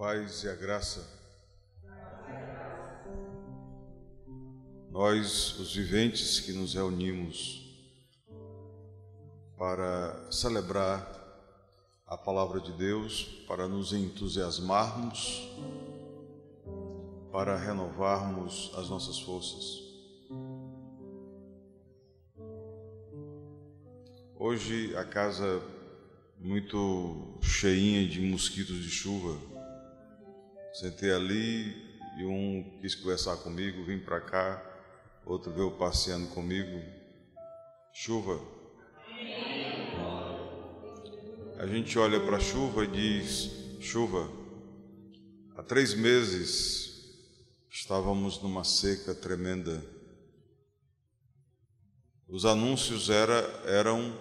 paz e a graça. Nós, os viventes que nos reunimos para celebrar a palavra de Deus, para nos entusiasmarmos, para renovarmos as nossas forças. Hoje a casa muito cheinha de mosquitos de chuva. Sentei ali e um quis conversar comigo, vim para cá, outro veio passeando comigo. Chuva. A gente olha para a chuva e diz: chuva. Há 3 meses estávamos numa seca tremenda. Os anúncios eram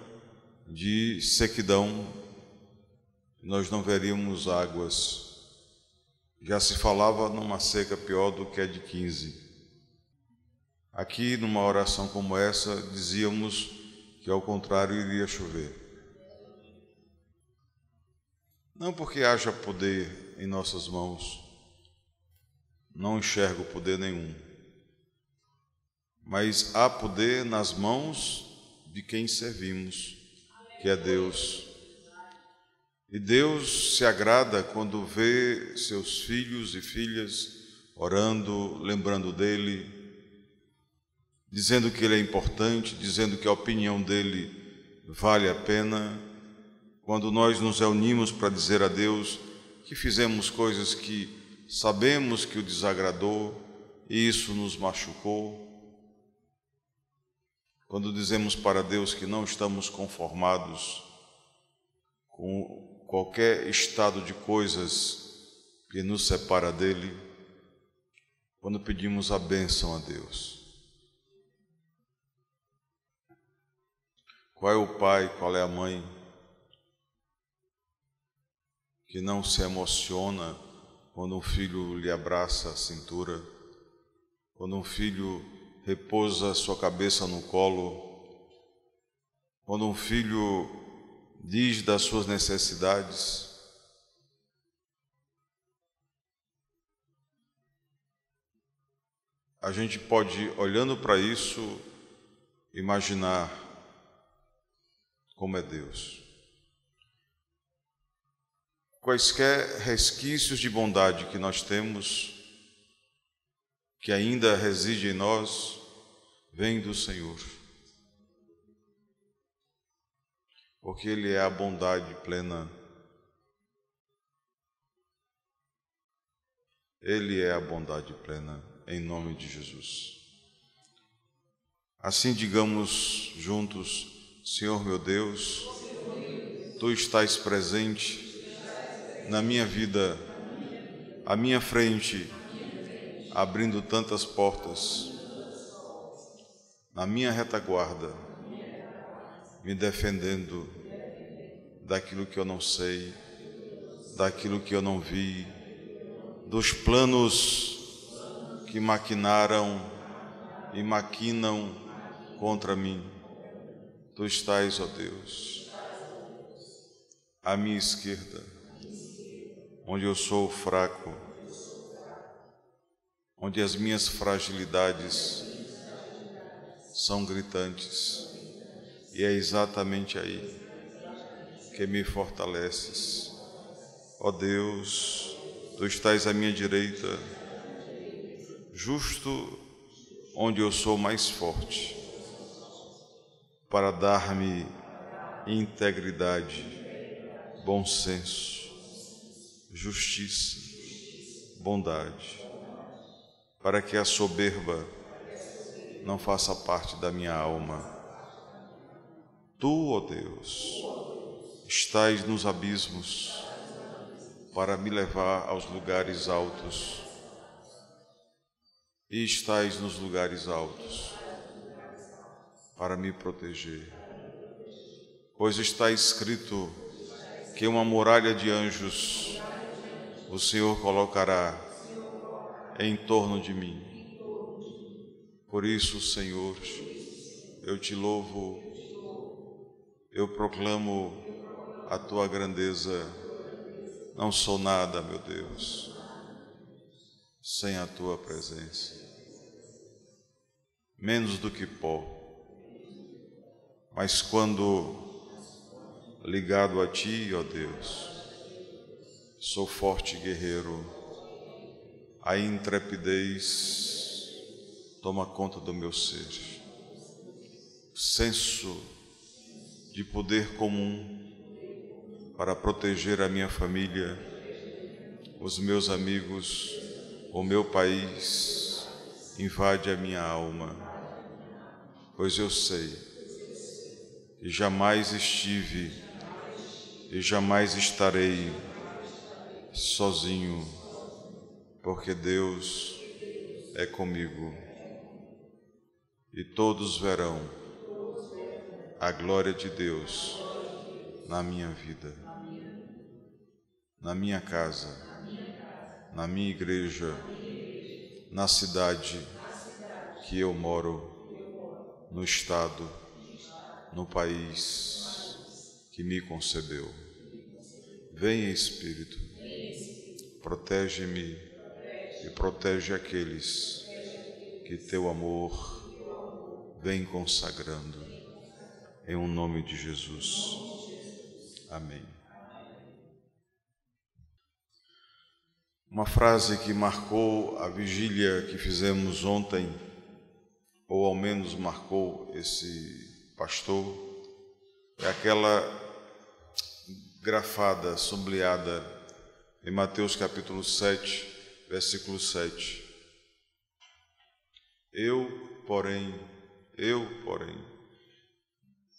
de sequidão, nós não veríamos águas. Já se falava numa seca pior do que a de 15. Aqui, numa oração como essa, dizíamos que ao contrário iria chover. Não porque haja poder em nossas mãos, não enxergo poder nenhum, mas há poder nas mãos de quem servimos, que é Deus. E Deus se agrada quando vê seus filhos e filhas orando, lembrando dEle, dizendo que Ele é importante, dizendo que a opinião dEle vale a pena. Quando nós nos reunimos para dizer a Deus que fizemos coisas que sabemos que o desagradou e isso nos machucou. Quando dizemos para Deus que não estamos conformados com qualquer estado de coisas que nos separa dEle, quando pedimos a bênção a Deus. Qual é o pai, qual é a mãe que não se emociona quando um filho lhe abraça a cintura, quando um filho repousa sua cabeça no colo, quando um filho diz das suas necessidades? A gente pode, olhando para isso, imaginar como é Deus. Quaisquer resquícios de bondade que nós temos, que ainda reside em nós, vem do Senhor. Porque Ele é a bondade plena. Ele é a bondade plena, em nome de Jesus. Assim digamos juntos: Senhor meu Deus, Tu estás presente na minha vida, à minha frente, abrindo tantas portas, na minha retaguarda, me defendendo daquilo que eu não sei, daquilo que eu não vi, dos planos que maquinaram e maquinam contra mim. Tu estás, ó Deus, à minha esquerda, onde eu sou fraco, onde as minhas fragilidades são gritantes, e é exatamente aí que me fortaleces. Ó Deus, Tu estás à minha direita, justo onde eu sou mais forte, para dar-me integridade, bom senso, justiça, bondade, para que a soberba não faça parte da minha alma. Tu, ó Deus, estás nos abismos para me levar aos lugares altos, e estás nos lugares altos para me proteger. Pois está escrito que uma muralha de anjos o Senhor colocará em torno de mim. Por isso, Senhor, eu te louvo, eu proclamo a Tua grandeza, Não sou nada, meu Deus, sem a tua presença. Menos do que pó. Mas quando ligado a ti, ó Deus, sou forte guerreiro. A intrepidez toma conta do meu ser. Senso de poder comum para proteger a minha família, os meus amigos, o meu país, invade a minha alma, pois eu sei que jamais estive e jamais estarei sozinho, porque Deus é comigo e todos verão a glória de Deus na minha vida, na minha casa, na minha igreja, na cidade que eu moro, no estado, no país que me concebeu. Venha, Espírito, protege-me e protege aqueles que teu amor vem consagrando. Em o nome de Jesus. Amém. Uma frase que marcou a vigília que fizemos ontem, ou ao menos marcou esse pastor, é aquela grafada, sombreada em Mateus capítulo 7, versículo 7. Eu, porém,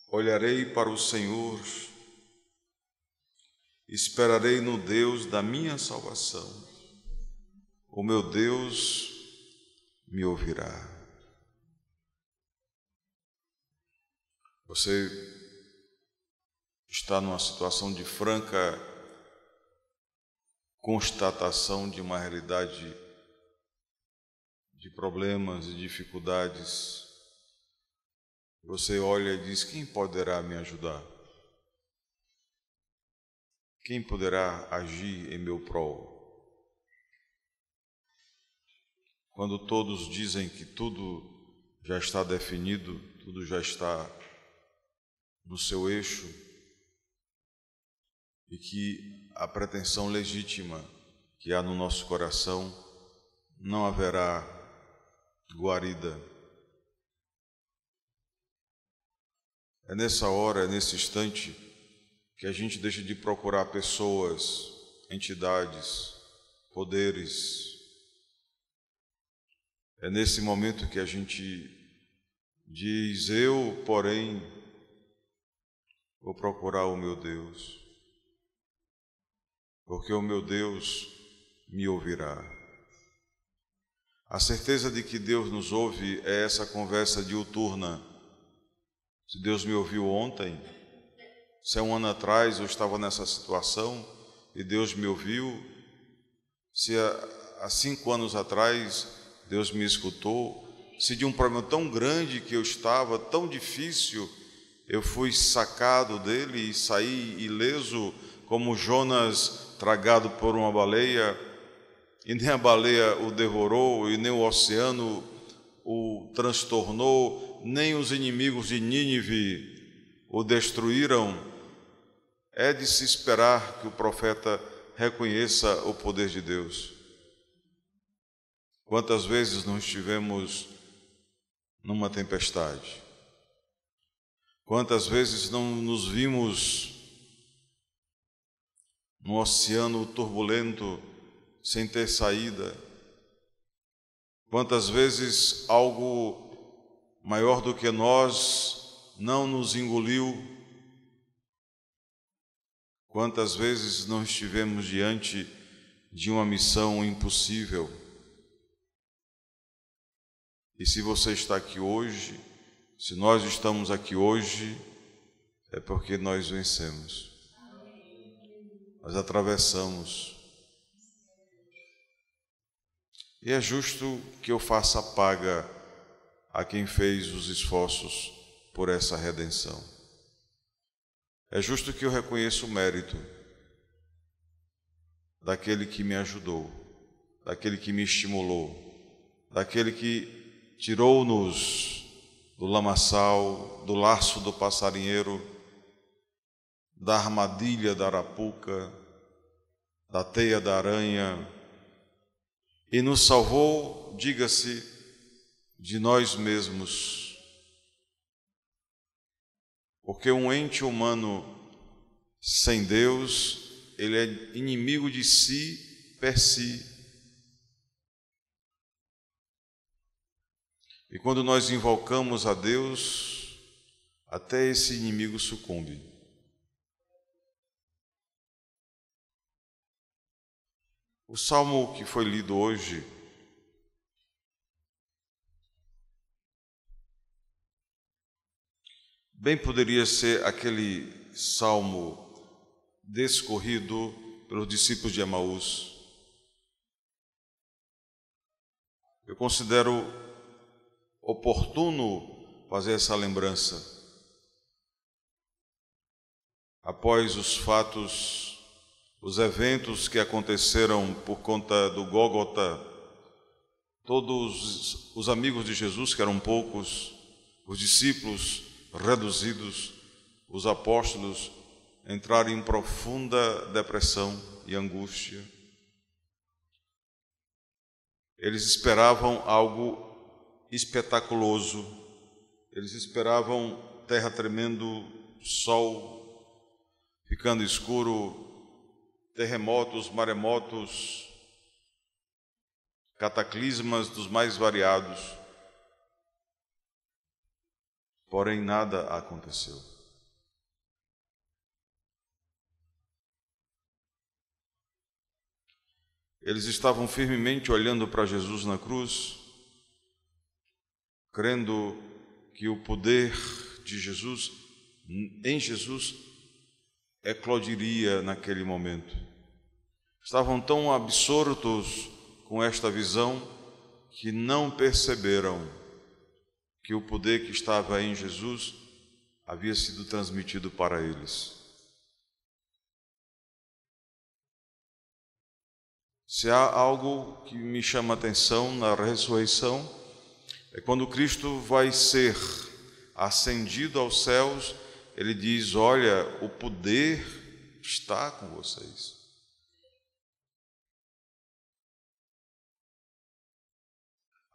olharei para o Senhor, esperarei no Deus da minha salvação. O meu Deus me ouvirá. Você está numa situação de franca constatação de uma realidade de problemas e dificuldades. Você olha e diz: quem poderá me ajudar? Quem poderá agir em meu prol? Quando todos dizem que tudo já está definido, tudo já está no seu eixo, e que a pretensão legítima que há no nosso coração não haverá guarida. É nessa hora, é nesse instante, que a gente deixa de procurar pessoas, entidades, poderes. É nesse momento que a gente diz: eu, porém, vou procurar o meu Deus, porque o meu Deus me ouvirá. A certeza de que Deus nos ouve é essa conversa diuturna. Se Deus me ouviu ontem, se há um ano atrás eu estava nessa situação e Deus me ouviu, se há 5 anos atrás Deus me escutou, se de um problema tão grande que eu estava, tão difícil, eu fui sacado dele e saí ileso, como Jonas tragado por uma baleia, e nem a baleia o devorou, e nem o oceano o transtornou, nem os inimigos de Nínive o destruíram. É de se esperar que o profeta reconheça o poder de Deus. Quantas vezes não estivemos numa tempestade? Quantas vezes não nos vimos num oceano turbulento, sem ter saída? Quantas vezes algo maior do que nós não nos engoliu? Quantas vezes não estivemos diante de uma missão impossível? E se você está aqui hoje, se nós estamos aqui hoje, é porque nós vencemos. Nós atravessamos. E é justo que eu faça a paga a quem fez os esforços por essa redenção. É justo que eu reconheça o mérito. daquele que me ajudou, daquele que me estimulou, daquele que tirou-nos do lamaçal, do laço do passarinheiro, da armadilha da arapuca, da teia da aranha, e nos salvou, diga-se, de nós mesmos. Porque um ente humano sem Deus, ele é inimigo de si per si. E quando nós invocamos a Deus, até esse inimigo sucumbe. O salmo que foi lido hoje bem poderia ser aquele salmo discorrido pelos discípulos de Emaús. Eu considero oportuno fazer essa lembrança após os fatos, os eventos que aconteceram por conta do Gólgota. Todos os amigos de Jesus, que eram poucos, os discípulos reduzidos, os apóstolos entraram em profunda depressão e angústia. Eles esperavam algo espetaculoso, eles esperavam terra tremendo, sol ficando escuro, terremotos, maremotos, cataclismas dos mais variados. Porém, nada aconteceu. Eles estavam firmemente olhando para Jesus na cruz, crendo que o poder de Jesus, em Jesus, eclodiria naquele momento. Estavam tão absortos com esta visão que não perceberam que o poder que estava em Jesus havia sido transmitido para eles. Se há algo que me chama a atenção na ressurreição, é quando Cristo vai ser ascendido aos céus, ele diz: olha, o poder está com vocês.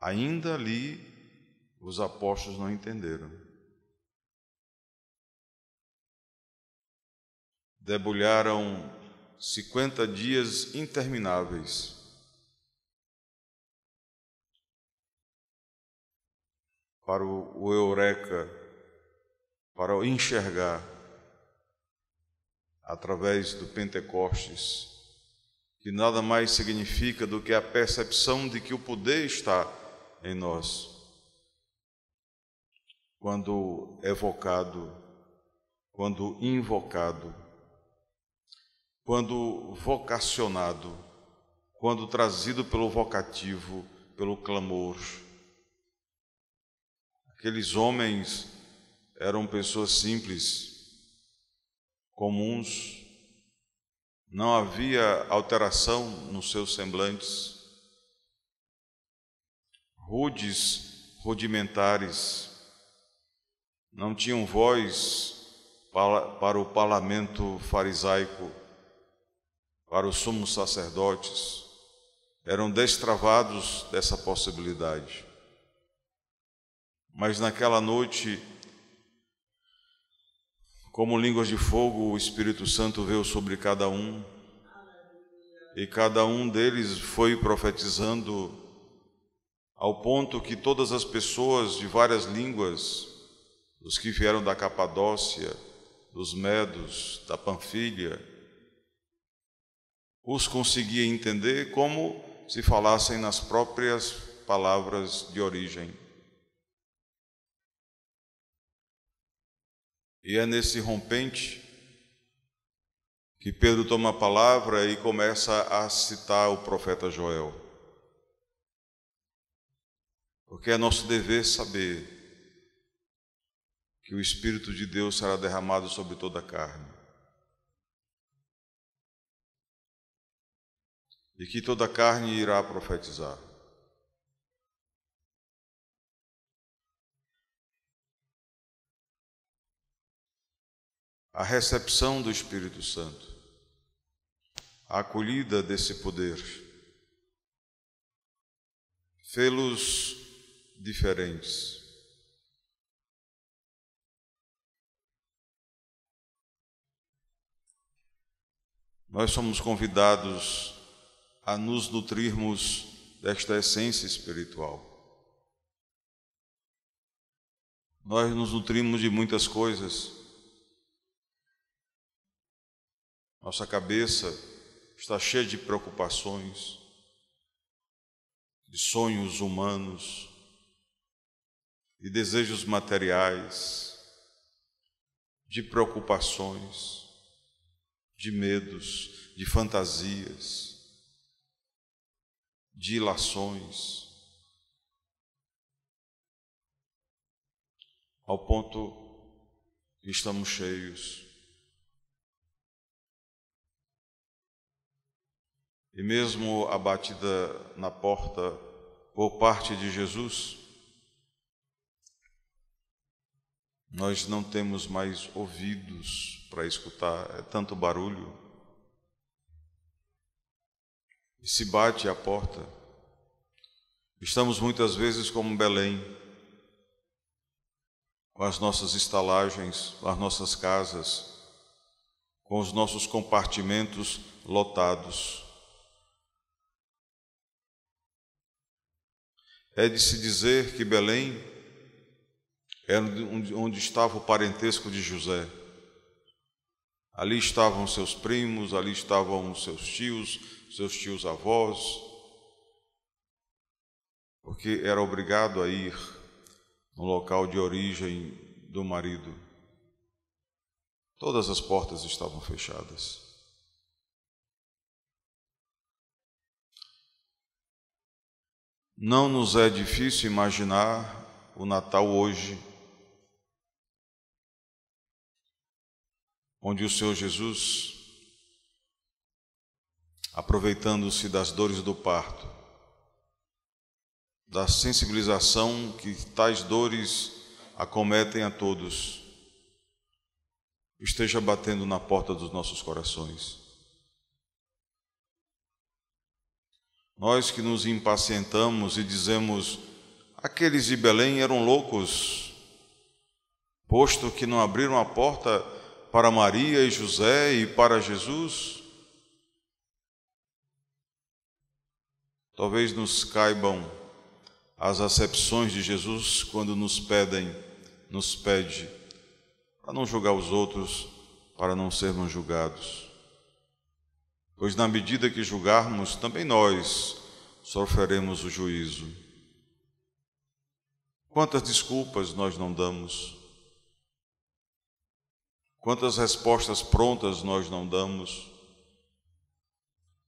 Ainda ali, os apóstolos não entenderam. Debulharam 50 dias intermináveis para o eureka, para o enxergar através do Pentecostes, que nada mais significa do que a percepção de que o poder está em nós. Quando evocado, quando invocado, quando vocacionado, quando trazido pelo vocativo, pelo clamor. Aqueles homens eram pessoas simples, comuns, não havia alteração nos seus semblantes, rudimentares, não tinham voz para o parlamento farisaico, para os sumos sacerdotes, eram destravados dessa possibilidade. Mas naquela noite, como línguas de fogo, o Espírito Santo veio sobre cada um, e cada um deles foi profetizando, ao ponto que todas as pessoas de várias línguas, os que vieram da Capadócia, dos Medos, da Panfilha, os conseguia entender como se falassem nas próprias palavras de origem. E é nesse rompente que Pedro toma a palavra e começa a citar o profeta Joel. Porque é nosso dever saber que o Espírito de Deus será derramado sobre toda a carne. e que toda a carne irá profetizar. A recepção do Espírito Santo, a acolhida desse poder, fê-los diferentes. Nós somos convidados a nos nutrirmos desta essência espiritual. Nós nos nutrimos de muitas coisas. Nossa cabeça está cheia de preocupações, de sonhos humanos, de desejos materiais, de preocupações, de medos, de fantasias, de ilações, ao ponto que estamos cheios. E mesmo a batida na porta por parte de Jesus, nós não temos mais ouvidos para escutar, é tanto barulho. E se bate a porta, estamos muitas vezes como Belém, com as nossas estalagens, com as nossas casas, com os nossos compartimentos lotados. É de se dizer que Belém era onde estava o parentesco de José. Ali estavam seus primos, ali estavam seus tios avós, porque era obrigado a ir no local de origem do marido. Todas as portas estavam fechadas. Não nos é difícil imaginar o Natal hoje, onde o Senhor Jesus, aproveitando-se das dores do parto, da sensibilização que tais dores acometem a todos, esteja batendo na porta dos nossos corações. Nós que nos impacientamos e dizemos, aqueles de Belém eram loucos, posto que não abriram a porta para Maria e José e para Jesus. Talvez nos caibam as acepções de Jesus quando nos pede para não julgar os outros, para não sermos julgados. Pois na medida que julgarmos, também nós sofreremos o juízo. Quantas desculpas nós não damos? Quantas respostas prontas nós não damos?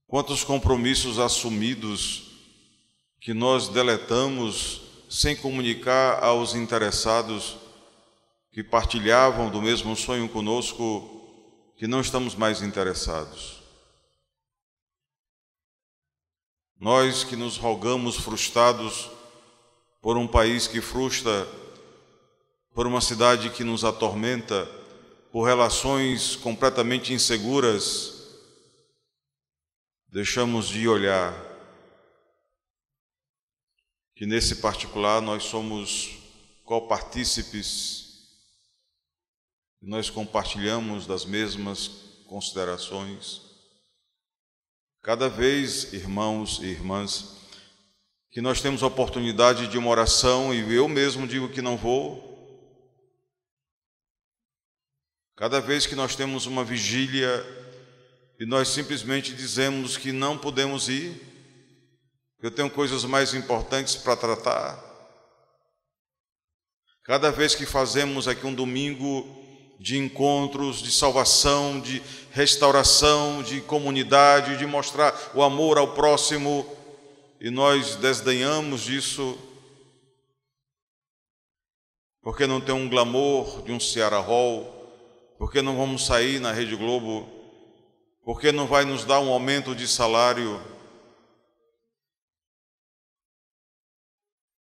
Quantos compromissos assumidos que nós deletamos sem comunicar aos interessados que partilhavam do mesmo sonho conosco, que não estamos mais interessados. Nós que nos rogamos frustrados por um país que frustra, por uma cidade que nos atormenta, por relações completamente inseguras, deixamos de olhar que nesse particular nós somos copartícipes, nós compartilhamos das mesmas considerações. Cada vez, irmãos e irmãs, que nós temos a oportunidade de uma oração e eu mesmo digo que não vou, cada vez que nós temos uma vigília e nós simplesmente dizemos que não podemos ir, que eu tenho coisas mais importantes para tratar, cada vez que fazemos aqui um domingo de encontros, de salvação, de restauração, de comunidade, de mostrar o amor ao próximo, e nós desdenhamos disso, porque não tem um glamour de um Ceará Hall, porque não vamos sair na Rede Globo, porque não vai nos dar um aumento de salário,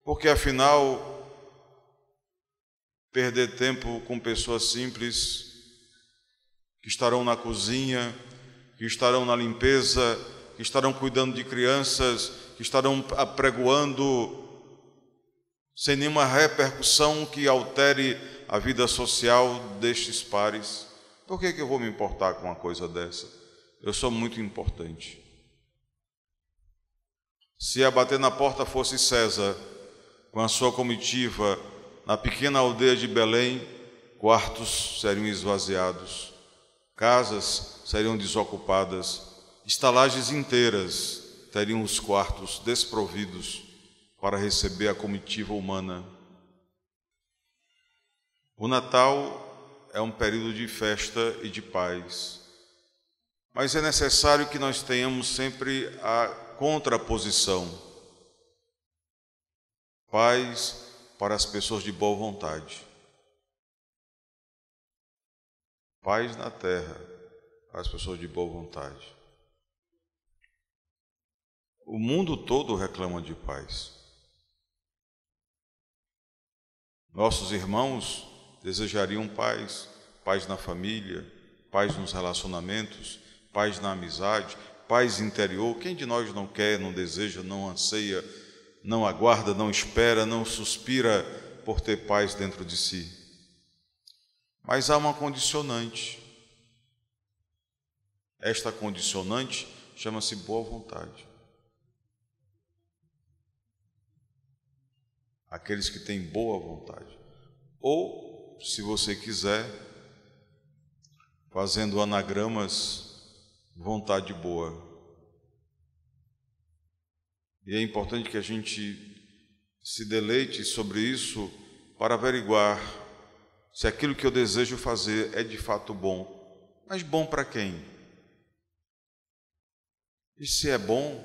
porque afinal, perder tempo com pessoas simples que estarão na cozinha, que estarão na limpeza, que estarão cuidando de crianças, que estarão apregoando sem nenhuma repercussão que altere a vida social destes pares. Por que eu vou me importar com uma coisa dessa? Eu sou muito importante. Se a bater na porta fosse César, com a sua comitiva, na pequena aldeia de Belém, quartos seriam esvaziados, casas seriam desocupadas, estalagens inteiras teriam os quartos desprovidos para receber a comitiva humana. O Natal é um período de festa e de paz, mas é necessário que nós tenhamos sempre a contraposição. Paz para as pessoas de boa vontade. Paz na terra para as pessoas de boa vontade. O mundo todo reclama de paz. Nossos irmãos desejariam paz, paz na família, paz nos relacionamentos, paz na amizade, paz interior. Quem de nós não quer, não deseja, não anseia, não aguarda, não espera, não suspira por ter paz dentro de si? Mas há uma condicionante. Esta condicionante chama-se boa vontade. Aqueles que têm boa vontade. Ou, se você quiser, fazendo anagramas, vontade boa. E é importante que a gente se deleite sobre isso para averiguar se aquilo que eu desejo fazer é de fato bom. Mas bom para quem? E se é bom,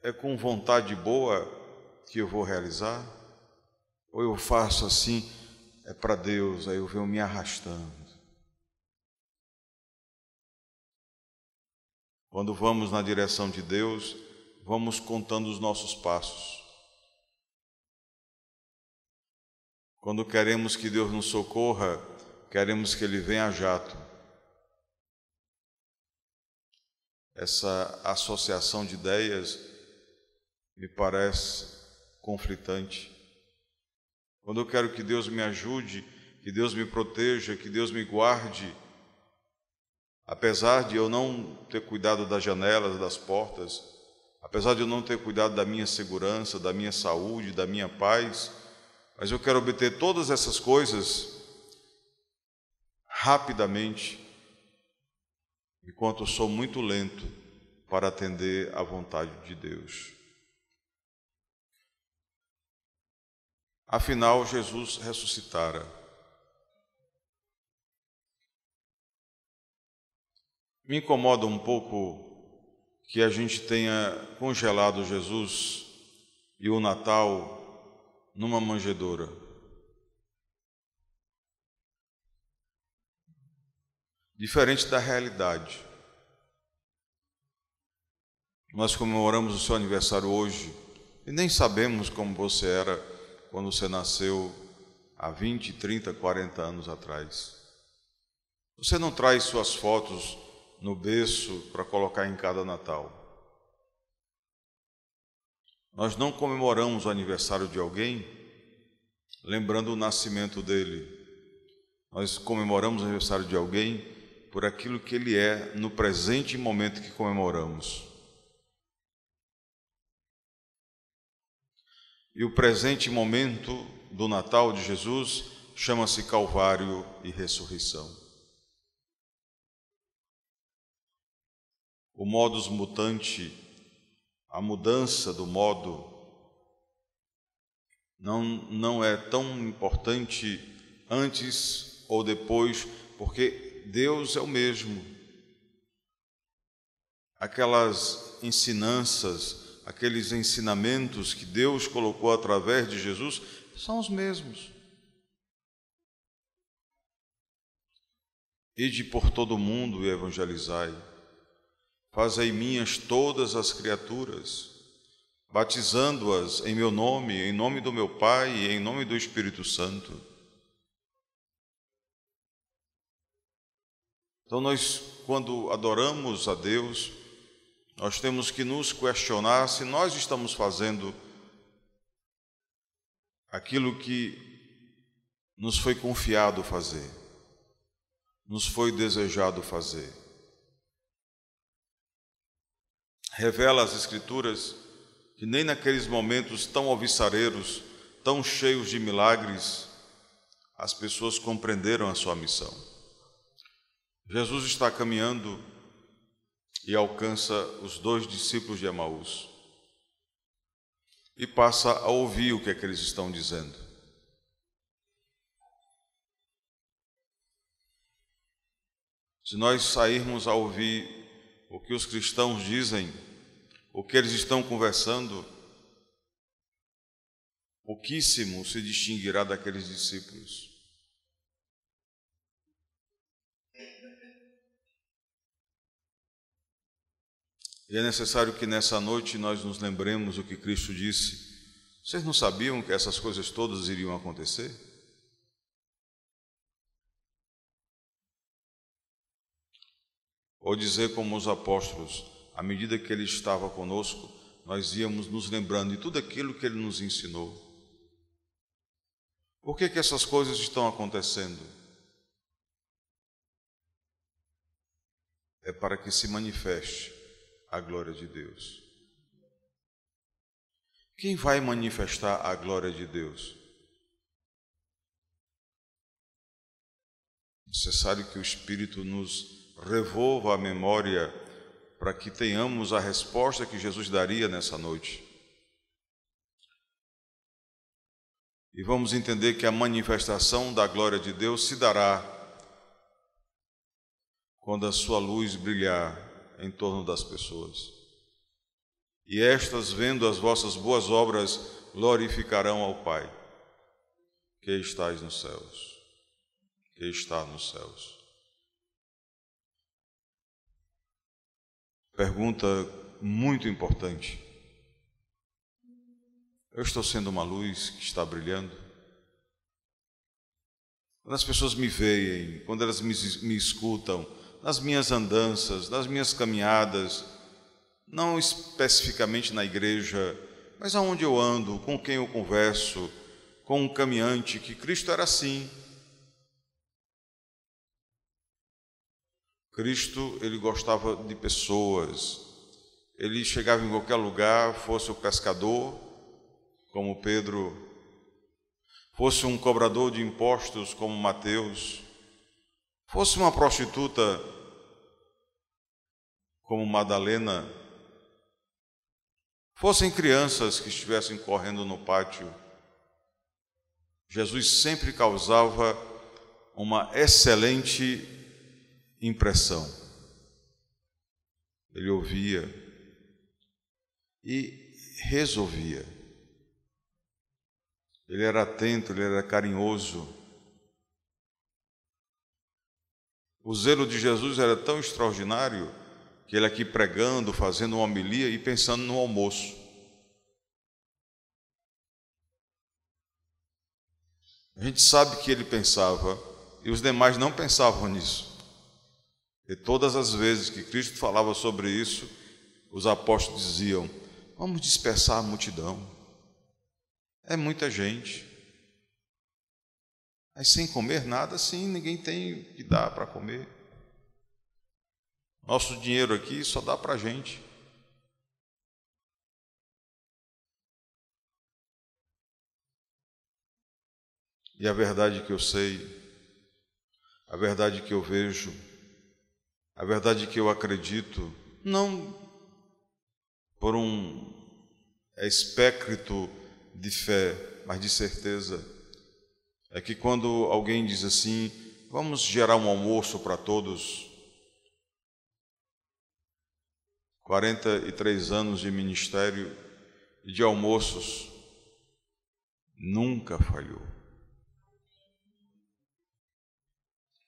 é com vontade boa que eu vou realizar? Ou eu faço assim, é para Deus, aí eu venho me arrastando? Quando vamos na direção de Deus, vamos contando os nossos passos. Quando queremos que Deus nos socorra, queremos que Ele venha a jato. Essa associação de ideias me parece conflitante. Quando eu quero que Deus me ajude, que Deus me proteja, que Deus me guarde, apesar de eu não ter cuidado das janelas, das portas, apesar de eu não ter cuidado da minha segurança, da minha saúde, da minha paz, mas eu quero obter todas essas coisas rapidamente, enquanto eu sou muito lento para atender à vontade de Deus. Afinal, Jesus ressuscitara. Me incomoda um pouco que a gente tenha congelado Jesus e o Natal numa manjedoura. Diferente da realidade. Nós comemoramos o seu aniversário hoje e nem sabemos como você era quando você nasceu há 20, 30, 40 anos atrás. Você não traz suas fotos no berço para colocar em cada Natal. Nós não comemoramos o aniversário de alguém lembrando o nascimento dele. Nós comemoramos o aniversário de alguém por aquilo que ele é no presente momento que comemoramos. E o presente momento do Natal de Jesus chama-se Calvário e Ressurreição. O modus mutandi, a mudança do modo, não é tão importante antes ou depois, porque Deus é o mesmo. Aquelas ensinanças, aqueles ensinamentos que Deus colocou através de Jesus são os mesmos. Ide por todo o mundo e evangelizai. Fazei minhas todas as criaturas. batizando-as em meu nome, em nome do meu Pai e em nome do Espírito Santo. Então nós, quando adoramos a Deus, nós temos que nos questionar se nós estamos fazendo aquilo que nos foi confiado fazer, nos foi desejado fazer. Revela as Escrituras que nem naqueles momentos tão alvissareiros, tão cheios de milagres, as pessoas compreenderam a sua missão. Jesus está caminhando e alcança os 2 discípulos de Emaús e passa a ouvir o que é que eles estão dizendo. Se nós sairmos a ouvir o que os cristãos dizem, o que eles estão conversando, pouquíssimo se distinguirá daqueles discípulos. E é necessário que nessa noite nós nos lembremos o que Cristo disse. Vocês não sabiam que essas coisas todas iriam acontecer? Ou dizer como os apóstolos, à medida que Ele estava conosco, nós íamos nos lembrando de tudo aquilo que Ele nos ensinou. Por que essas coisas estão acontecendo? É para que se manifeste a glória de Deus. Quem vai manifestar a glória de Deus? É necessário que o Espírito nos revolva a memória para que tenhamos a resposta que Jesus daria nessa noite. E vamos entender que a manifestação da glória de Deus se dará quando a sua luz brilhar em torno das pessoas. E estas, vendo as vossas boas obras, glorificarão ao Pai, que estás nos céus, que está nos céus. Pergunta muito importante. Eu estou sendo uma luz que está brilhando? Quando as pessoas me veem, quando elas me escutam, nas minhas andanças, nas minhas caminhadas, não especificamente na igreja, mas aonde eu ando, com quem eu converso, com um caminhante, que Cristo era assim. Cristo, ele gostava de pessoas. Ele chegava em qualquer lugar, fosse o pescador, como Pedro, fosse um cobrador de impostos, como Mateus, fosse uma prostituta, como Madalena, fossem crianças que estivessem correndo no pátio, Jesus sempre causava uma excelente impressão. Ele ouvia e resolvia. Ele era atento, ele era carinhoso. O zelo de Jesus era tão extraordinário que ele aqui pregando, fazendo uma homilia e pensando no almoço. A gente sabe que ele pensava e os demais não pensavam nisso. E todas as vezes que Cristo falava sobre isso, os apóstolos diziam: vamos dispersar a multidão. É muita gente. Mas sem comer nada, sim, ninguém tem o que dar para comer. Nosso dinheiro aqui só dá para a gente. E a verdade que eu sei, a verdade que eu vejo, a verdade que eu acredito, não por um espectro de fé, mas de certeza, é que quando alguém diz assim, vamos gerar um almoço para todos, 43 anos de ministério e de almoços, nunca falhou.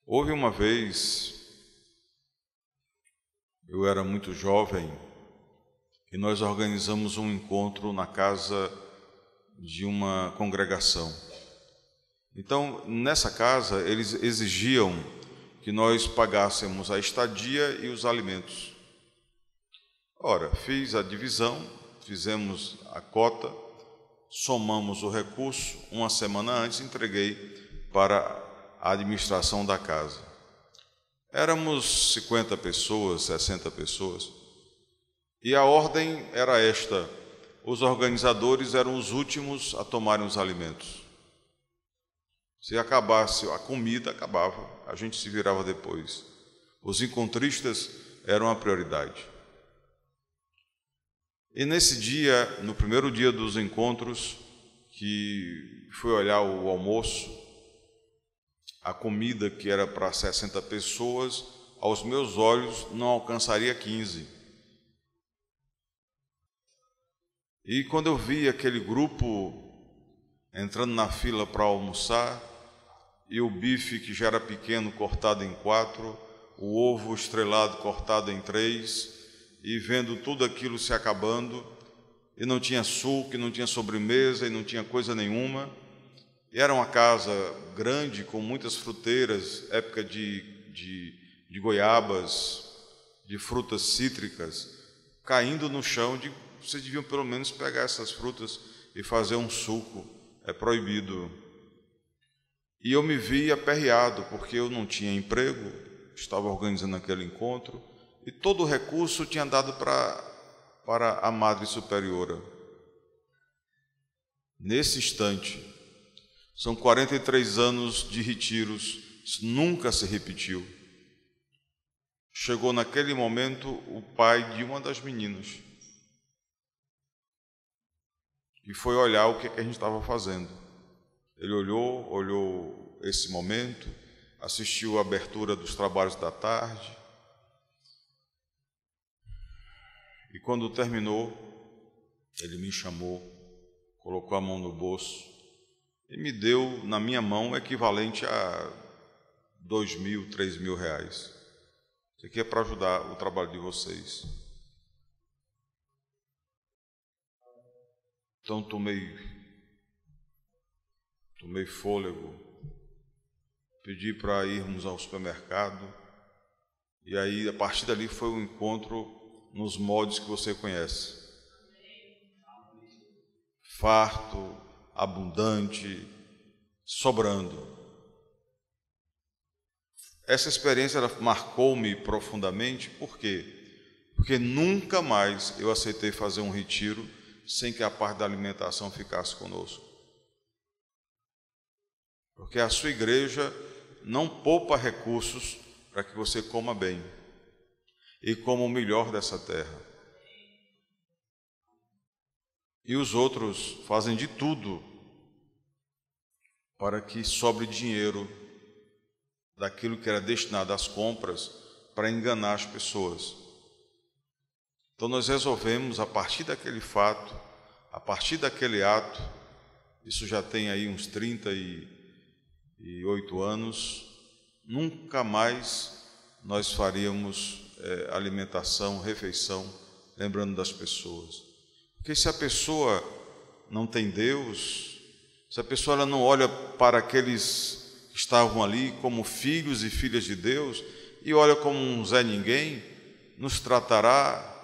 Houve uma vez, eu era muito jovem, e nós organizamos um encontro na casa de uma congregação. Então, nessa casa, eles exigiam que nós pagássemos a estadia e os alimentos. Ora, fiz a divisão, fizemos a cota, somamos o recurso, uma semana antes entreguei para a administração da casa. Éramos 50 pessoas, 60 pessoas, e a ordem era esta: os organizadores eram os últimos a tomarem os alimentos. Se acabasse a comida, acabava, a gente se virava depois. Os encontristas eram a prioridade. E nesse dia, no primeiro dia dos encontros, que fui olhar o almoço, a comida que era para 60 pessoas, aos meus olhos não alcançaria 15. E quando eu vi aquele grupo entrando na fila para almoçar, e o bife que já era pequeno cortado em 4, o ovo estrelado cortado em 3, e vendo tudo aquilo se acabando, e não tinha suco, e não tinha sobremesa, e não tinha coisa nenhuma. E era uma casa grande, com muitas fruteiras, época de goiabas, de frutas cítricas, caindo no chão. Vocês deviam pelo menos pegar essas frutas e fazer um suco, é proibido. E eu me vi aperreado, porque eu não tinha emprego, estava organizando aquele encontro, e todo o recurso tinha dado para a Madre Superiora. Nesse instante, são 43 anos de retiros, isso nunca se repetiu. Chegou naquele momento o pai de uma das meninas, e foi olhar o que a gente estava fazendo. Ele olhou esse momento, assistiu a abertura dos trabalhos da tarde, e quando terminou, ele me chamou, colocou a mão no bolso e me deu na minha mão o equivalente a 2.000, 3.000 reais. Isso aqui é para ajudar o trabalho de vocês. Então tomei fôlego, pedi para irmos ao supermercado, e aí a partir dali foi um encontro nos moldes que você conhece. Farto, abundante, sobrando. Essa experiência ela marcou-me profundamente. Por quê? Porque nunca mais eu aceitei fazer um retiro sem que a parte da alimentação ficasse conosco. Porque a sua igreja não poupa recursos para que você coma bem e coma o melhor dessa terra. E os outros fazem de tudo para que sobre dinheiro daquilo que era destinado às compras para enganar as pessoas. Então nós resolvemos, a partir daquele fato, a partir daquele ato, isso já tem aí uns 38 anos, nunca mais nós faríamos alimentação, refeição, lembrando das pessoas. Porque se a pessoa não tem Deus, se a pessoa ela não olha para aqueles que estavam ali como filhos e filhas de Deus, e olha como um Zé Ninguém, nos tratará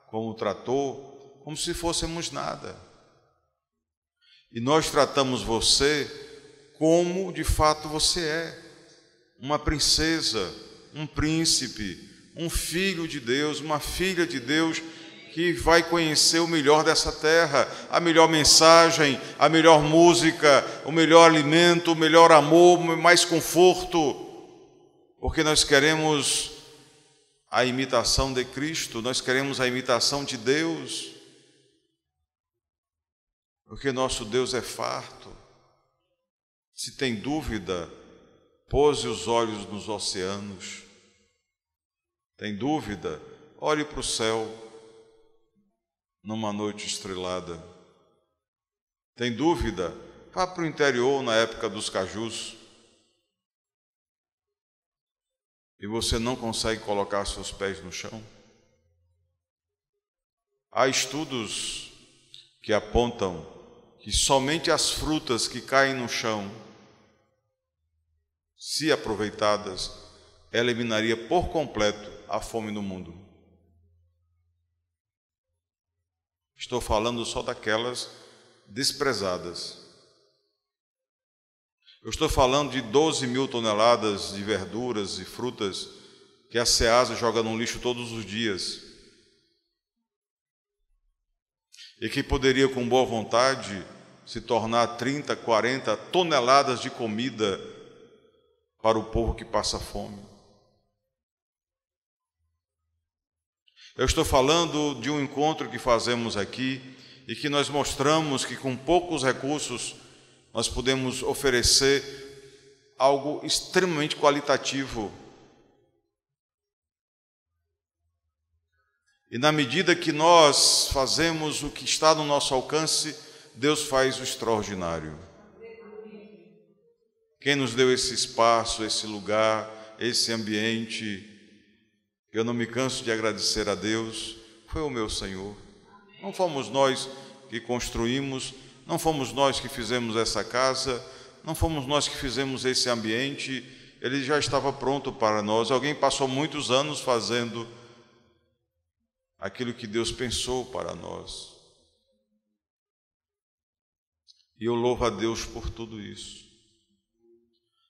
como tratou, como se fôssemos nada. E nós tratamos você como de fato você é, uma princesa, um príncipe, um filho de Deus, uma filha de Deus, que vai conhecer o melhor dessa terra, a melhor mensagem, a melhor música, o melhor alimento, o melhor amor, mais conforto, porque nós queremos a imitação de Cristo, nós queremos a imitação de Deus, porque nosso Deus é farto. Se tem dúvida, pose os olhos nos oceanos. Tem dúvida? Olhe para o céu numa noite estrelada. Tem dúvida? Vá para o interior na época dos cajus. E você não consegue colocar seus pés no chão? Há estudos que apontam que somente as frutas que caem no chão, se aproveitadas, eliminaria por completo a fome no mundo. Estou falando só daquelas desprezadas. Eu estou falando de 12 mil toneladas de verduras e frutas que a Ceasa joga no lixo todos os dias e que poderia, com boa vontade, se tornar 30, 40 toneladas de comida para o povo que passa fome. Eu estou falando de um encontro que fazemos aqui e que nós mostramos que com poucos recursos nós podemos oferecer algo extremamente qualitativo. E na medida que nós fazemos o que está no nosso alcance, Deus faz o extraordinário. Quem nos deu esse espaço, esse lugar, esse ambiente, eu não me canso de agradecer a Deus, foi o meu Senhor. Não fomos nós que construímos, não fomos nós que fizemos essa casa, não fomos nós que fizemos esse ambiente, ele já estava pronto para nós. Alguém passou muitos anos fazendo aquilo que Deus pensou para nós. E eu louvo a Deus por tudo isso.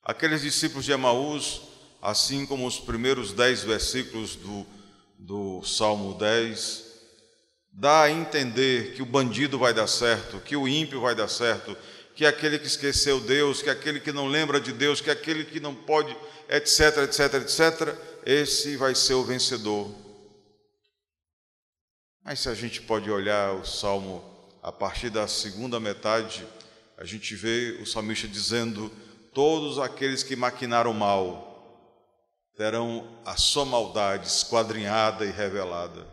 Aqueles discípulos de Emaús, assim como os primeiros 10 versículos do Salmo 10, dá a entender que o bandido vai dar certo, que o ímpio vai dar certo, que aquele que esqueceu Deus, que aquele que não lembra de Deus, que aquele que não pode, etc, etc, etc, esse vai ser o vencedor. Mas se a gente pode olhar o Salmo a partir da segunda metade, a gente vê o salmista dizendo: todos aqueles que maquinaram mal terão a sua maldade esquadrinhada e revelada.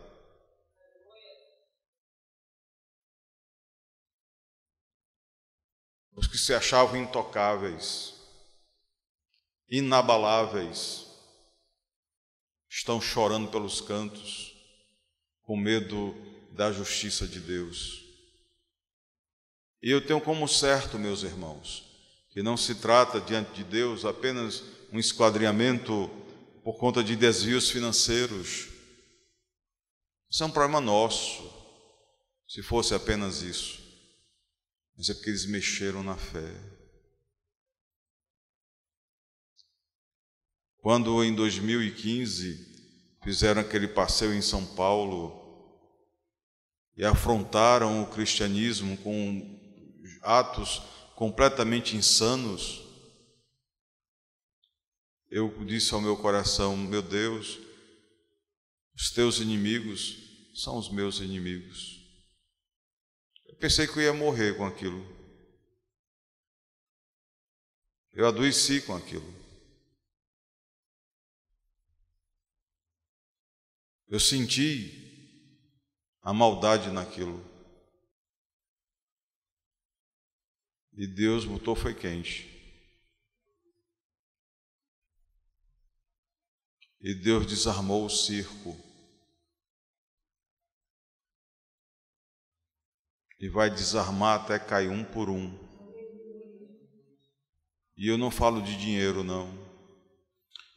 Os que se achavam intocáveis, inabaláveis, estão chorando pelos cantos, com medo da justiça de Deus. E eu tenho como certo, meus irmãos, que não se trata diante de Deus apenas um esquadrinhamento por conta de desvios financeiros. Isso é um problema nosso, se fosse apenas isso. Mas é porque eles mexeram na fé. Quando em 2015 fizeram aquele passeio em São Paulo e afrontaram o cristianismo com atos completamente insanos, eu disse ao meu coração: meu Deus, os teus inimigos são os meus inimigos. Eu pensei que eu ia morrer com aquilo. Eu adoeci com aquilo. Eu senti a maldade naquilo. E Deus botou foi quente. E Deus desarmou o circo. E vai desarmar até cair um por um. E eu não falo de dinheiro, não.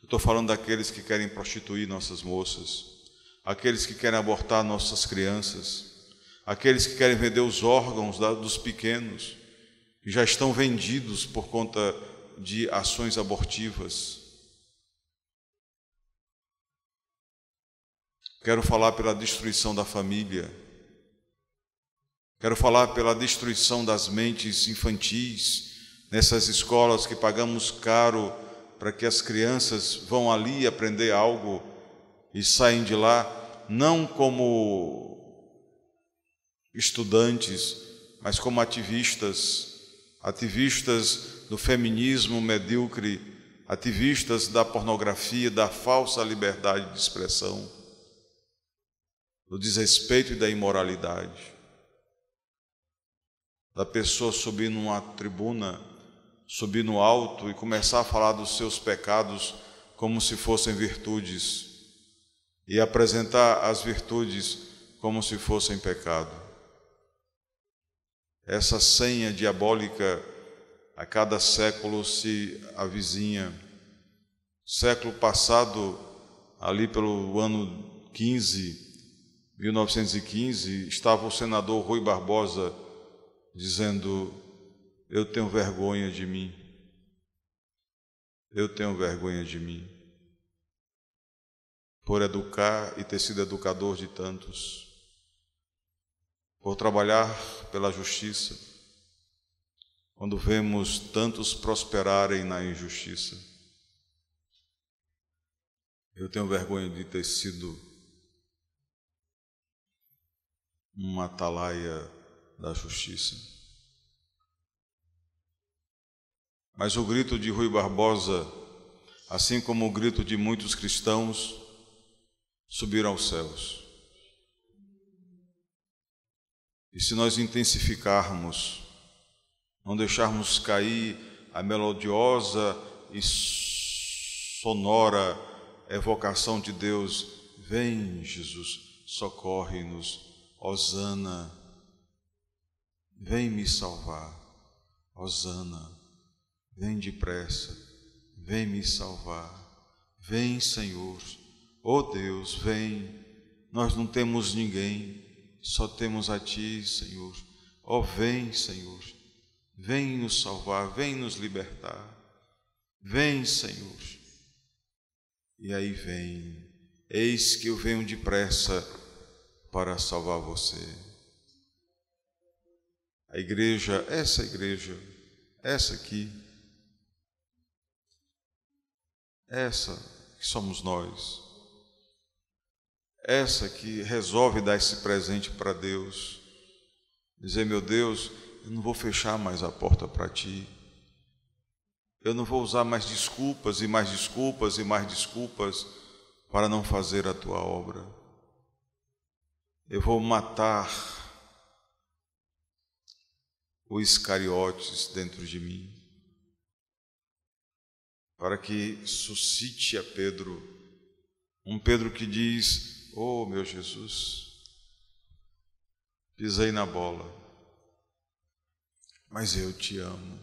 Eu estou falando daqueles que querem prostituir nossas moças, aqueles que querem abortar nossas crianças, aqueles que querem vender os órgãos dos pequenos, que já estão vendidos por conta de ações abortivas. Quero falar pela destruição da família. Quero falar pela destruição das mentes infantis nessas escolas que pagamos caro para que as crianças vão ali aprender algo e saem de lá não como estudantes, mas como ativistas do feminismo medíocre, ativistas da pornografia, da falsa liberdade de expressão, do desrespeito e da imoralidade. Da pessoa subir numa tribuna, subir no alto e começar a falar dos seus pecados como se fossem virtudes, e apresentar as virtudes como se fossem pecado. Essa senha diabólica a cada século se avizinha. Século passado, ali pelo ano 1915, estava o senador Rui Barbosa dizendo: eu tenho vergonha de mim. Eu tenho vergonha de mim por educar e ter sido educador de tantos, por trabalhar pela justiça, quando vemos tantos prosperarem na injustiça. Eu tenho vergonha de ter sido uma atalaia da justiça. Mas o grito de Rui Barbosa, assim como o grito de muitos cristãos, subiram aos céus. E se nós intensificarmos, não deixarmos cair a melodiosa e sonora evocação de Deus: vem, Jesus, socorre-nos, hosana, vem me salvar, hosana, vem depressa, vem me salvar, vem, Senhor, ó Deus, vem, nós não temos ninguém, só temos a Ti, Senhor, ó vem, Senhor, vem nos salvar, vem nos libertar, vem, Senhor. E aí vem: eis que eu venho depressa para salvar você. A igreja, essa aqui, essa que somos nós, essa que resolve dar esse presente para Deus, dizer: meu Deus, eu não vou fechar mais a porta para Ti, eu não vou usar mais desculpas e mais desculpas e mais desculpas para não fazer a Tua obra. Eu vou matar o Iscariotes dentro de mim, para que suscite a Pedro, um Pedro que diz: oh, meu Jesus, pisei na bola, mas eu Te amo,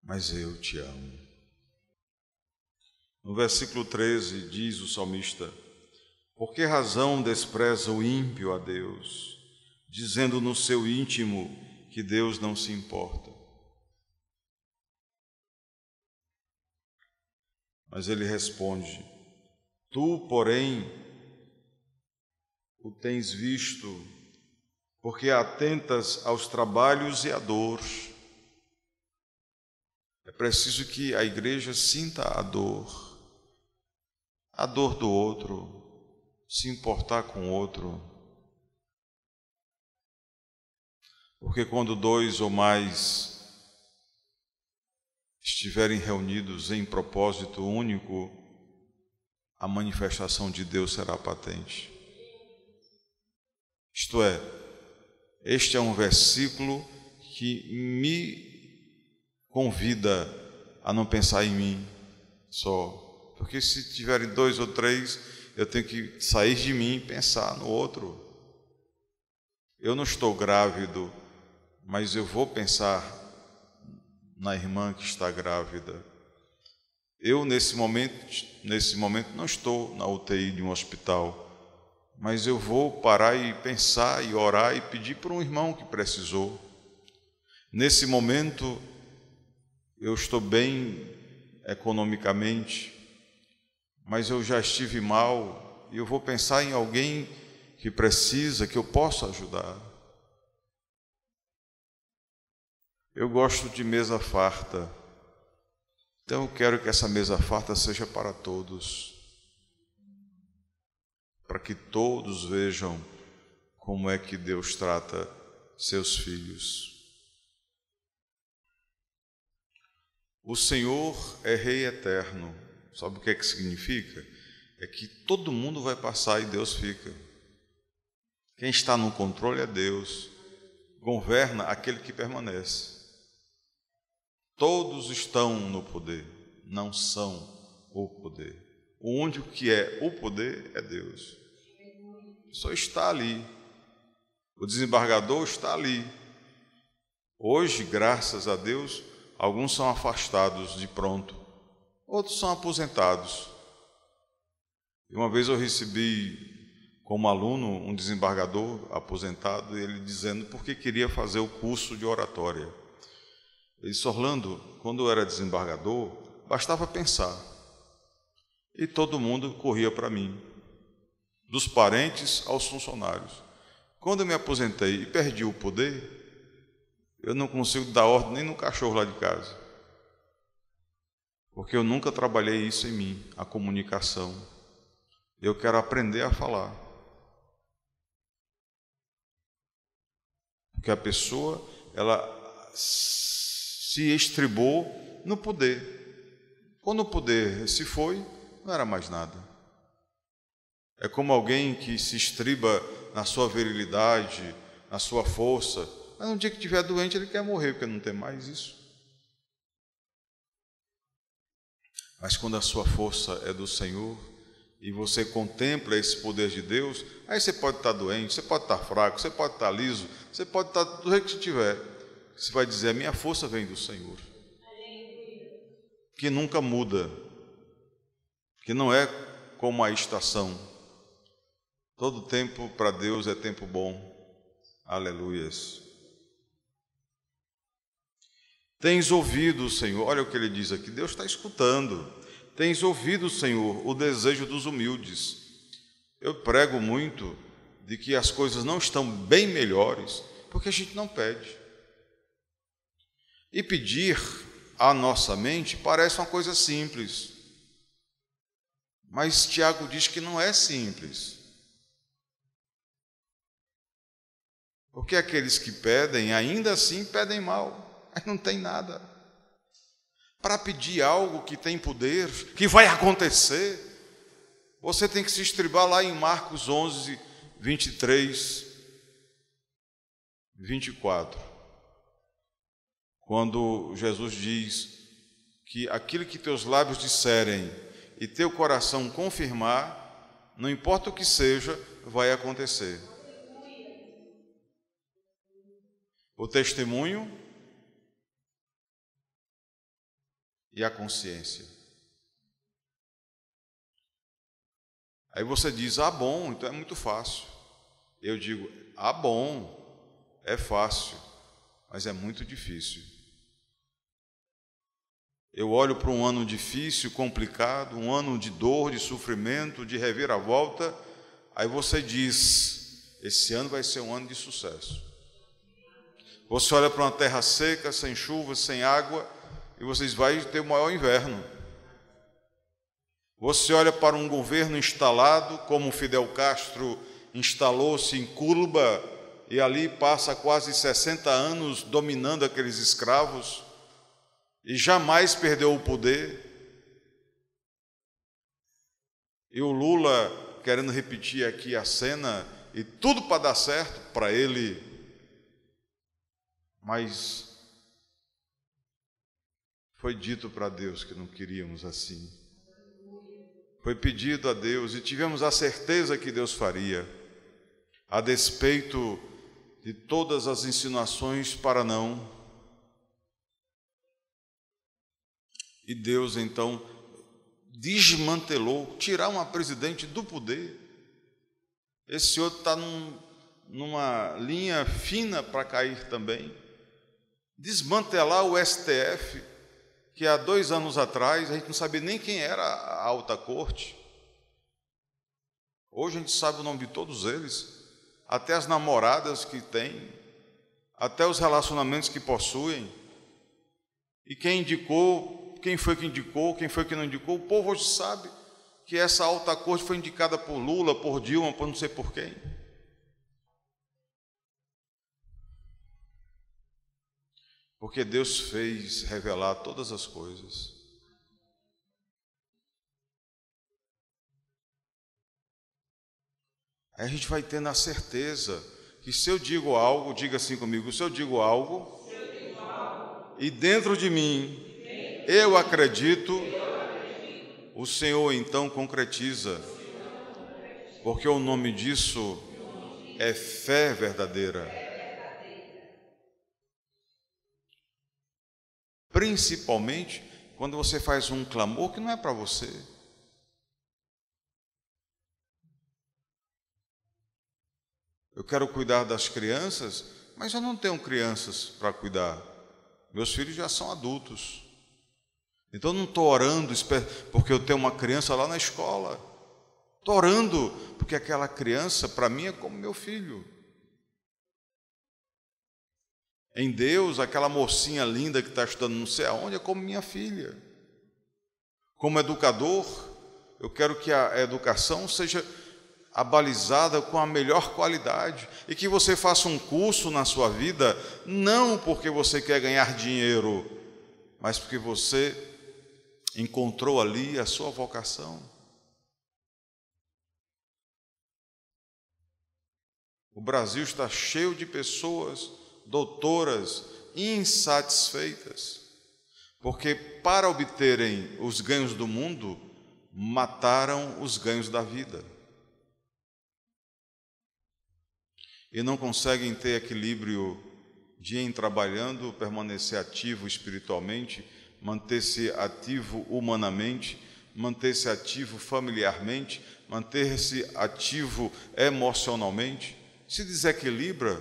mas eu Te amo. No versículo 13 diz o salmista: por que razão despreza o ímpio a Deus, dizendo no seu íntimo que Deus não se importa? Mas ele responde: tu, porém, o tens visto, porque atentas aos trabalhos e à dor. É preciso que a igreja sinta a dor do outro, se importar com o outro. Porque quando dois ou mais estiverem reunidos em propósito único, a manifestação de Deus será patente. Isto é, este é um versículo que me convida a não pensar em mim só, porque se tiverem dois ou três, eu tenho que sair de mim e pensar no outro. Eu não estou grávido, mas eu vou pensar na irmã que está grávida. Eu, nesse momento, não estou na UTI de um hospital, mas eu vou parar e pensar e orar e pedir por um irmão que precisou. Nesse momento, eu estou bem economicamente, mas eu já estive mal e eu vou pensar em alguém que precisa, que eu possa ajudar. Eu gosto de mesa farta, então eu quero que essa mesa farta seja para todos, para que todos vejam como é que Deus trata seus filhos. O Senhor é Rei eterno. Sabe o que é que significa? É que todo mundo vai passar e Deus fica. Quem está no controle é Deus. Governa aquele que permanece. Todos estão no poder, não são o poder. O único que é o poder é Deus. só está ali. O desembargador está ali. Hoje, graças a Deus, alguns são afastados de pronto, outros são aposentados. E uma vez eu recebi como aluno um desembargador aposentado, ele dizendo por que queria fazer o curso de oratória. Ele disse: Orlando, quando eu era desembargador, bastava pensar, e todo mundo corria para mim, dos parentes aos funcionários. Quando eu me aposentei e perdi o poder, eu não consigo dar ordem nem no cachorro lá de casa, porque eu nunca trabalhei isso em mim, a comunicação. Eu quero aprender a falar, porque a pessoa, ela se estribou no poder. Quando o poder se foi, não era mais nada. É como alguém que se estriba na sua virilidade, na sua força, mas no dia que estiver doente ele quer morrer, porque não tem mais isso. Mas quando a sua força é do Senhor e você contempla esse poder de Deus, aí você pode estar doente, você pode estar fraco, você pode estar liso, você pode estar do jeito que você tiver. Você vai dizer: a minha força vem do Senhor, que nunca muda, que não é como a estação. Todo tempo para Deus é tempo bom. Aleluias. Tens ouvido, Senhor, olha o que ele diz aqui, Deus está escutando. Tens ouvido, Senhor, o desejo dos humildes. Eu prego muito de que as coisas não estão bem melhores, porque a gente não pede. E pedir à nossa mente parece uma coisa simples. Mas Tiago diz que não é simples. Porque aqueles que pedem, ainda assim pedem mal. Aí não tem nada. Para pedir algo que tem poder, que vai acontecer, você tem que se estribar lá em Marcos 11, 23, 24. Quando Jesus diz que aquilo que teus lábios disserem e teu coração confirmar, não importa o que seja, vai acontecer. O testemunho e a consciência. Aí você diz: ah, bom, então é muito fácil. Eu digo: ah, bom, é fácil, mas é muito difícil. Eu olho para um ano difícil, complicado, um ano de dor, de sofrimento, de reviravolta, aí você diz: esse ano vai ser um ano de sucesso. Você olha para uma terra seca, sem chuva, sem água, e vocês vão ter o maior inverno. Você olha para um governo instalado, como Fidel Castro instalou-se em Cuba, e ali passa quase 60 anos dominando aqueles escravos, e jamais perdeu o poder. E o Lula querendo repetir aqui a cena, e tudo para dar certo para ele, mas foi dito para Deus que não queríamos assim. Foi pedido a Deus e tivemos a certeza que Deus faria, a despeito de todas as insinuações para não. E Deus então desmantelou, tirar uma presidente do poder. Esse outro está numa linha fina para cair também. Desmantelar o STF, que há 2 anos atrás a gente não sabia nem quem era a alta corte. Hoje a gente sabe o nome de todos eles, até as namoradas que têm, até os relacionamentos que possuem. E quem indicou, quem foi que indicou, quem foi que não indicou, o povo hoje sabe que essa alta corte foi indicada por Lula, por Dilma, por não sei por quem. Porque Deus fez revelar todas as coisas. Aí a gente vai tendo a certeza que se eu digo algo, diga assim comigo, se eu digo algo, e dentro de mim eu acredito, o Senhor então concretiza. porque o nome disso é fé verdadeira. Principalmente quando você faz um clamor que não é para você. Eu quero cuidar das crianças, mas eu não tenho crianças para cuidar. Meus filhos já são adultos. Então eu não estou orando porque eu tenho uma criança lá na escola. Estou orando porque aquela criança, para mim, é como meu filho. Em Deus, aquela mocinha linda que está estudando não sei aonde é como minha filha. Como educador, eu quero que a educação seja abalizada com a melhor qualidade e que você faça um curso na sua vida, não porque você quer ganhar dinheiro, mas porque você encontrou ali a sua vocação. O Brasil está cheio de pessoas doutoras insatisfeitas, porque para obterem os ganhos do mundo, mataram os ganhos da vida. E não conseguem ter equilíbrio de ir trabalhando, permanecer ativo espiritualmente, manter-se ativo humanamente, manter-se ativo familiarmente, manter-se ativo emocionalmente. Se desequilibra,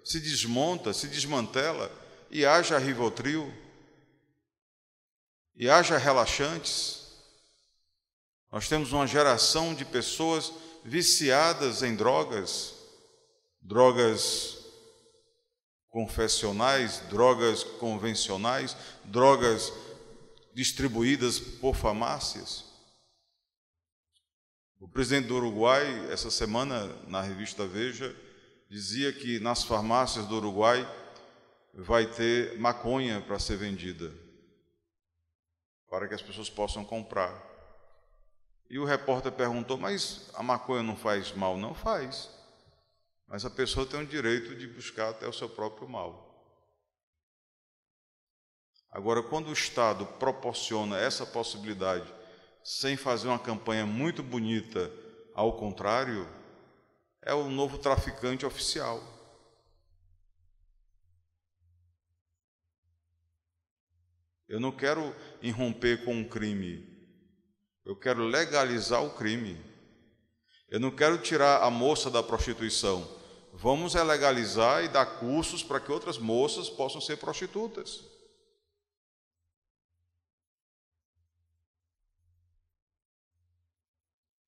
se desmonta, se desmantela, e haja Rivotril, e haja relaxantes. Nós temos uma geração de pessoas viciadas em drogas confessionais, drogas convencionais, drogas distribuídas por farmácias. O presidente do Uruguai, essa semana, na revista Veja, dizia que nas farmácias do Uruguai vai ter maconha para ser vendida, para que as pessoas possam comprar. E o repórter perguntou, mas a maconha não faz mal? Não faz. Mas a pessoa tem o direito de buscar até o seu próprio mal. Agora, quando o Estado proporciona essa possibilidade, sem fazer uma campanha muito bonita, ao contrário, é o novo traficante oficial. Eu não quero irromper com um crime, eu quero legalizar o crime. Eu não quero tirar a moça da prostituição. Vamos legalizar e dar cursos para que outras moças possam ser prostitutas.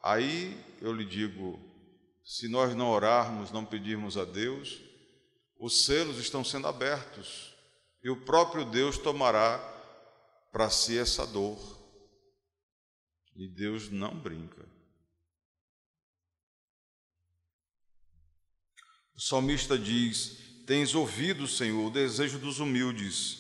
Aí eu lhe digo, se nós não orarmos, não pedirmos a Deus, os selos estão sendo abertos e o próprio Deus tomará para si essa dor. E Deus não brinca. O salmista diz, tens ouvido, Senhor, o desejo dos humildes.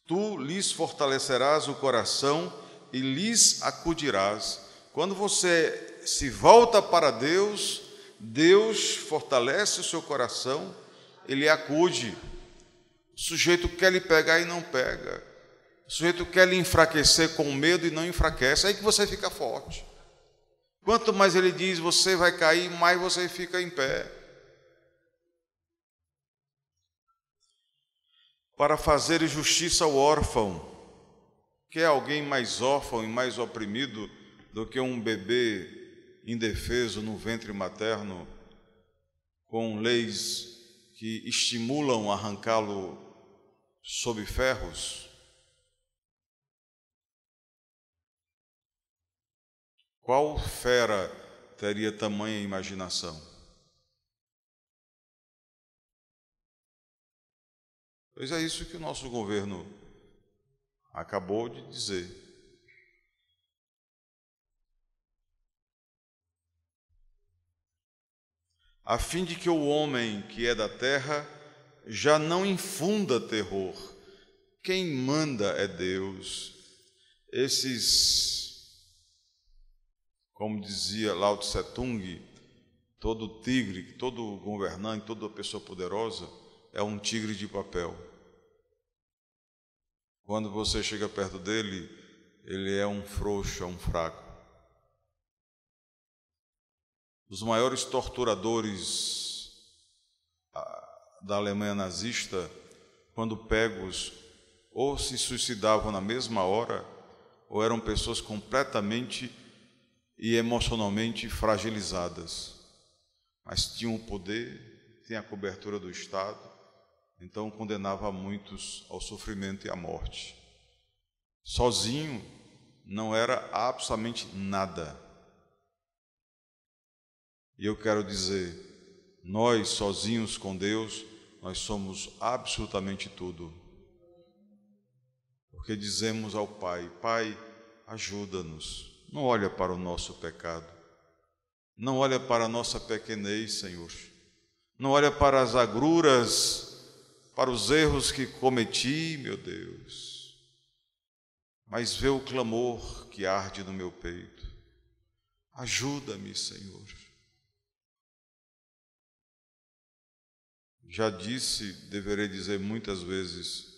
Tu lhes fortalecerás o coração e lhes acudirás. Quando você se volta para Deus, Deus fortalece o seu coração, Ele acude. O sujeito quer lhe pegar e não pega. O sujeito quer lhe enfraquecer com medo e não enfraquece. É aí que você fica forte. Quanto mais Ele diz, você vai cair, mais você fica em pé. Para fazer justiça ao órfão, que é alguém mais órfão e mais oprimido do que um bebê indefeso no ventre materno, com leis que estimulam arrancá-lo sob ferros. Qual fera teria tamanha imaginação? Pois é isso que o nosso governo acabou de dizer. A fim de que o homem que é da terra já não infunda terror. Quem manda é Deus. Esses, como dizia Lao Tse Tung, todo tigre, todo governante, toda pessoa poderosa é um tigre de papel. Quando você chega perto dele, ele é um frouxo, é um fraco. os maiores torturadores da Alemanha nazista, quando pegos, ou se suicidavam na mesma hora, ou eram pessoas completamente e emocionalmente fragilizadas, mas tinham o poder, tinham a cobertura do Estado, então condenava muitos ao sofrimento e à morte. Sozinho não era absolutamente nada. E eu quero dizer, nós sozinhos com Deus, nós somos absolutamente tudo. Porque dizemos ao Pai, Pai, ajuda-nos. Não olha para o nosso pecado. Não olha para a nossa pequenez, Senhor. Não olha para as agruras, para os erros que cometi, meu Deus. Mas vê o clamor que arde no meu peito. Ajuda-me, Senhor. Já disse, deverei dizer muitas vezes,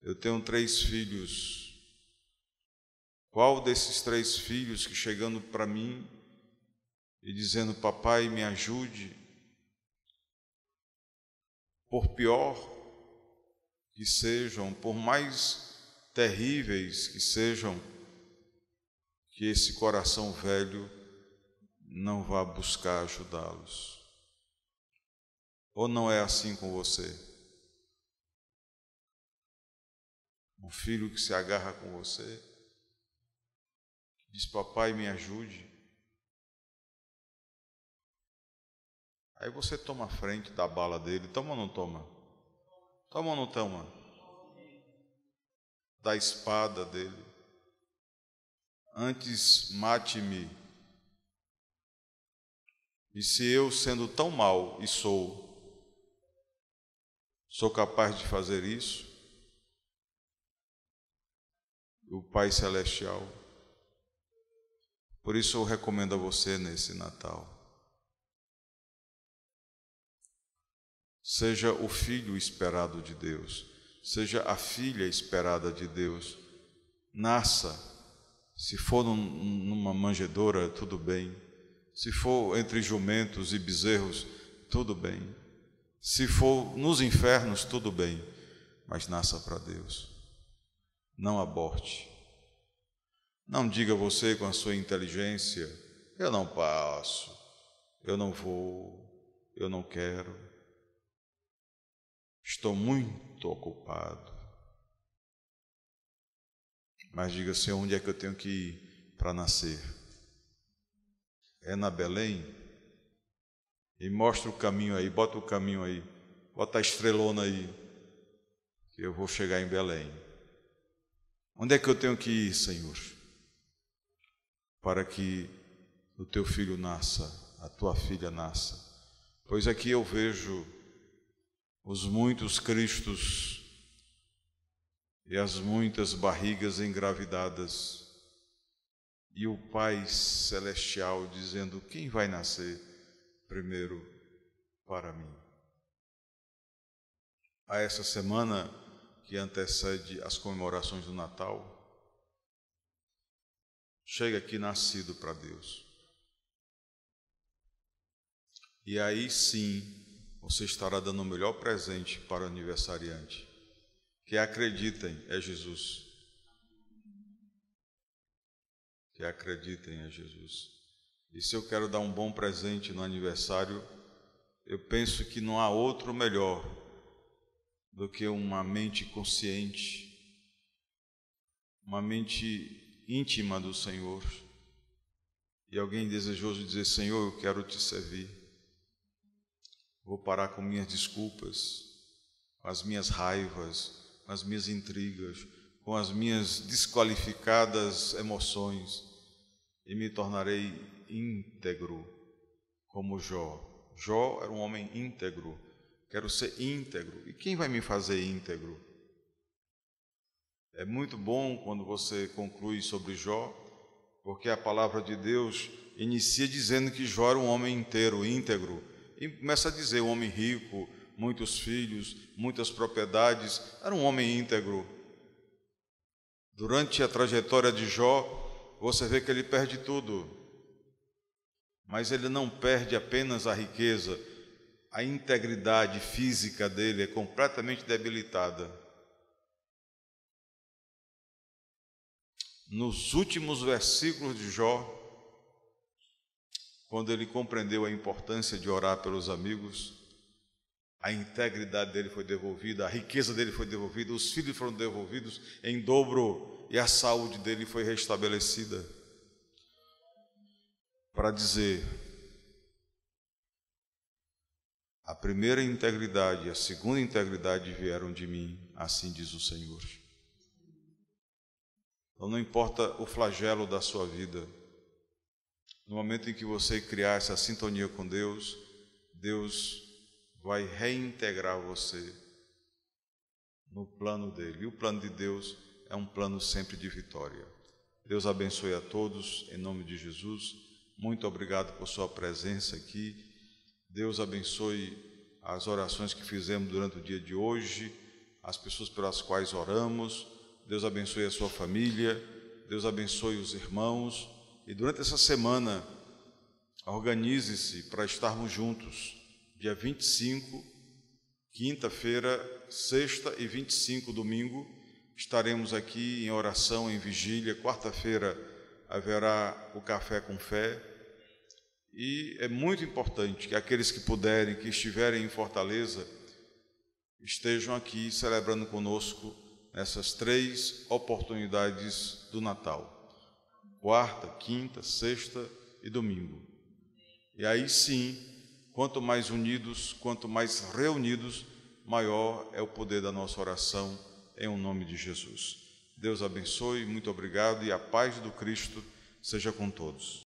eu tenho 3 filhos. Qual desses 3 filhos que chegando para mim e dizendo, papai, me ajude, por pior que sejam, por mais terríveis que sejam, que esse coração velho não vá buscar ajudá-los? Ou não é assim com você? Um filho que se agarra com você, diz, papai, me ajude. Aí você toma a frente da bala dele, toma ou não toma? Toma ou não toma? Da espada dele. Antes mate-me. E se eu, sendo tão mau, e sou capaz de fazer isso, o Pai Celestial, por isso eu recomendo a você nesse Natal, seja o filho esperado de Deus, seja a filha esperada de Deus, nasça, se for numa manjedoura, tudo bem, se for entre jumentos e bezerros, tudo bem, se for nos infernos, tudo bem, mas nasça para Deus. Não aborte. Não diga você com a sua inteligência, eu não passo, eu não vou, eu não quero, estou muito ocupado. Mas diga, Senhor, onde é que eu tenho que ir para nascer? É na Belém? E mostra o caminho aí, bota o caminho aí, bota a estrelona aí, que eu vou chegar em Belém. Onde é que eu tenho que ir, Senhor, para que o teu filho nasça, a tua filha nasça? Pois aqui eu vejo os muitos Cristos e as muitas barrigas engravidadas, e o Pai Celestial dizendo, quem vai nascer primeiro para mim? A essa semana que antecede as comemorações do Natal, chega aqui nascido para Deus. E aí sim, você estará dando o melhor presente para o aniversariante, que acreditem, é Jesus. Que acreditem, é Jesus. E se eu quero dar um bom presente no aniversário, eu penso que não há outro melhor do que uma mente consciente, uma mente íntima do Senhor, e alguém desejoso de dizer, Senhor, eu quero te servir, vou parar com minhas desculpas, com as minhas raivas, com as minhas intrigas, com as minhas desqualificadas emoções, e me tornarei íntegro como Jó. Jó era um homem íntegro. Quero ser íntegro. E quem vai me fazer íntegro? É muito bom quando você conclui sobre Jó, porque a palavra de Deus inicia dizendo que Jó era um homem inteiro, íntegro, e começa a dizer, um homem rico, muitos filhos, muitas propriedades, era um homem íntegro. Durante a trajetória de Jó, você vê que ele perde tudo, mas ele não perde apenas a riqueza, a integridade física dele é completamente debilitada. Nos últimos versículos de Jó, quando ele compreendeu a importância de orar pelos amigos, a integridade dele foi devolvida, a riqueza dele foi devolvida, os filhos foram devolvidos em dobro e a saúde dele foi restabelecida. Para dizer, a primeira integridade e a segunda integridade vieram de mim, assim diz o Senhor. Então não importa o flagelo da sua vida, no momento em que você criar essa sintonia com Deus, Deus vai reintegrar você no plano dele. E o plano de Deus é um plano sempre de vitória. Deus abençoe a todos, em nome de Jesus. Muito obrigado por sua presença aqui. Deus abençoe as orações que fizemos durante o dia de hoje, as pessoas pelas quais oramos. Deus abençoe a sua família, Deus abençoe os irmãos. E durante essa semana, organize-se para estarmos juntos. Dia 25, quinta-feira, sexta e 25, domingo, estaremos aqui em oração, em vigília. Quarta-feira haverá o Café com Fé. E é muito importante que aqueles que puderem, que estiverem em Fortaleza, estejam aqui celebrando conosco nessas 3 oportunidades do Natal. Quarta, quinta, sexta e domingo. E aí sim, quanto mais unidos, quanto mais reunidos, maior é o poder da nossa oração, em o nome de Jesus. Deus abençoe, muito obrigado e a paz do Cristo seja com todos.